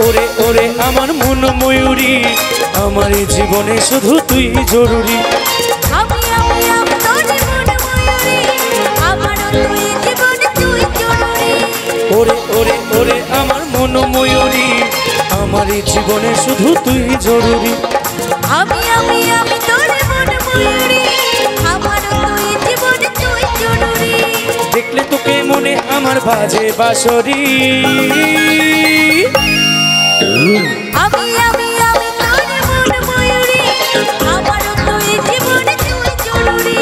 ওরে ওরে আমার মন ময়ূরী, আমার জীবনে শুধু তুই জরুরি। আমি আমি আমি তোর মন ময়ূরী, আমার তুই জীবনে তুই জরুরি। ওরে ওরে ওরে আমার মন ময়ূরী, আমার জীবনে শুধু তুই জরুরি। আমি আমি আমি তোর মন ময়ূরী, আমার তুই জীবনে তুই জরুরি। দেখলে তোকে মনে আমার বাজে বাঁশরি। আমি আমি আমি তোর মন ময়ূরী, আমার তুই জীবনে তুই জরুরি।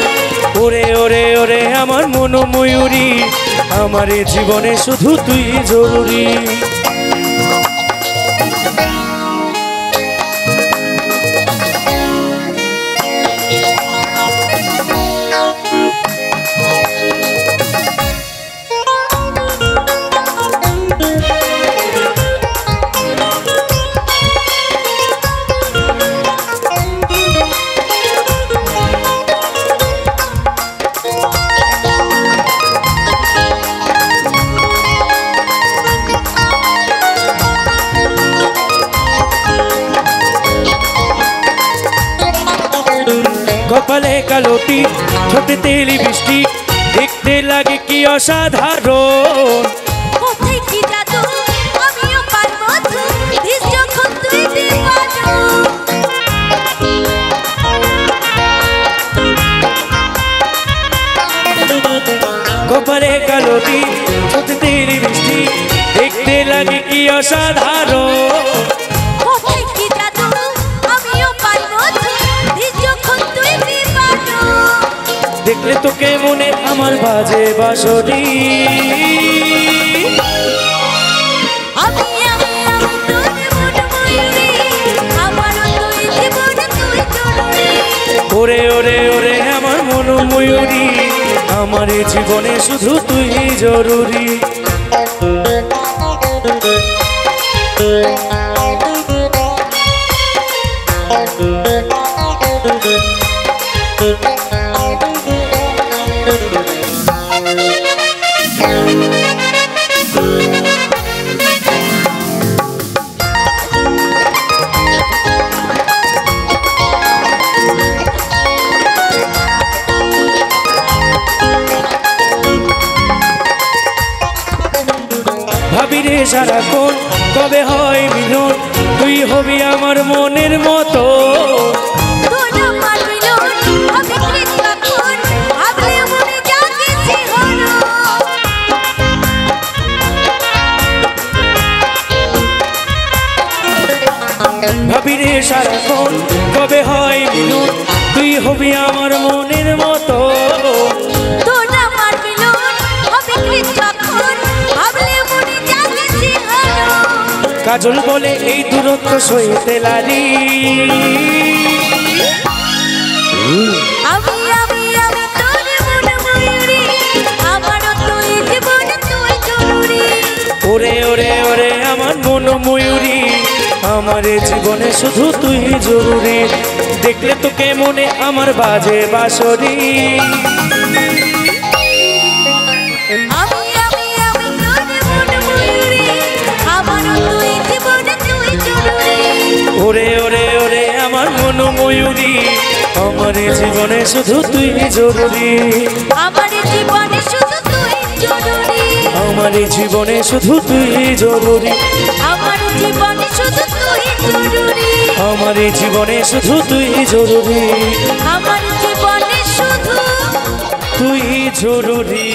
ওরে ওরে ওরে আমার মন ময়ূরী, আমার জীবনে শুধু তুই জরুরি। কপালে কালোটি, ঠোঁটে তেলি বৃষ্টি, দেখতে লাগে কি অসাধারণ। কোথায় কি জাদু, আমিও পারবো দিস যখন তুই দিবানো। কপালে কালোটি, ঠোঁটে তেলি বৃষ্টি, দেখতে লাগে কি অসাধারণ। কোথায় কি জাদু, আমিও পারবো দিস যখন তুই দিবানো। দেখলে তোকে মনে আমার বাজে বাঁশরি। আমি আমি আমি তোর মন ময়ূরী, আমার তুই জীবনে তুই জরুরি। ওরে ওরে ওরে আমার মন ময়ূরী, আমার জীবনে শুধু তুই জরুরি। ভাবি রে সারাক্ষণ কবে হয় মিলন, তুই হবি আমার মনের মতো। তোর আমার মিলন হবে কৃষ্ণক্ষণ, ভাবলে মনে জাগে শিহরণ। ভাবি রে সারাক্ষণ কবে হয় মিলন, তুই হবি আমার মনের মতো। তোর আমার মিলন হবে কৃষ্ণক্ষণ, ভাবলে মনে জাগে শিহরণ। কাজল বলে এই দূরত্ব সইতে লারি। আমি আমি আমি তোর মন ময়ূরী, আমার তুই জীবনে তুই জরুরি। ওরে ওরে ওরে আমার মন ময়ূরী, আমার জীবনে শুধু তুই জরুরি। দেখলে তোকে মনে আমার বাজে বাঁশরি। আমি আমি আমি তোর মন ময়ূরী, আমার তুই জীবনে তুই জরুরি। ওরে ওরে ওরে আমার মন ময়ূরী, আমার জীবনে শুধু তুই জরুরি। আমার জীবনে শুধু তুই জরুরি। আমার জীবনে শুধু তুই জরুরি। আমার জীবনে শুধু তুই জরুরি। আমার জীবনে শুধু তুই জরুরি। আমার জীবনে শুধু তুই জরুরি।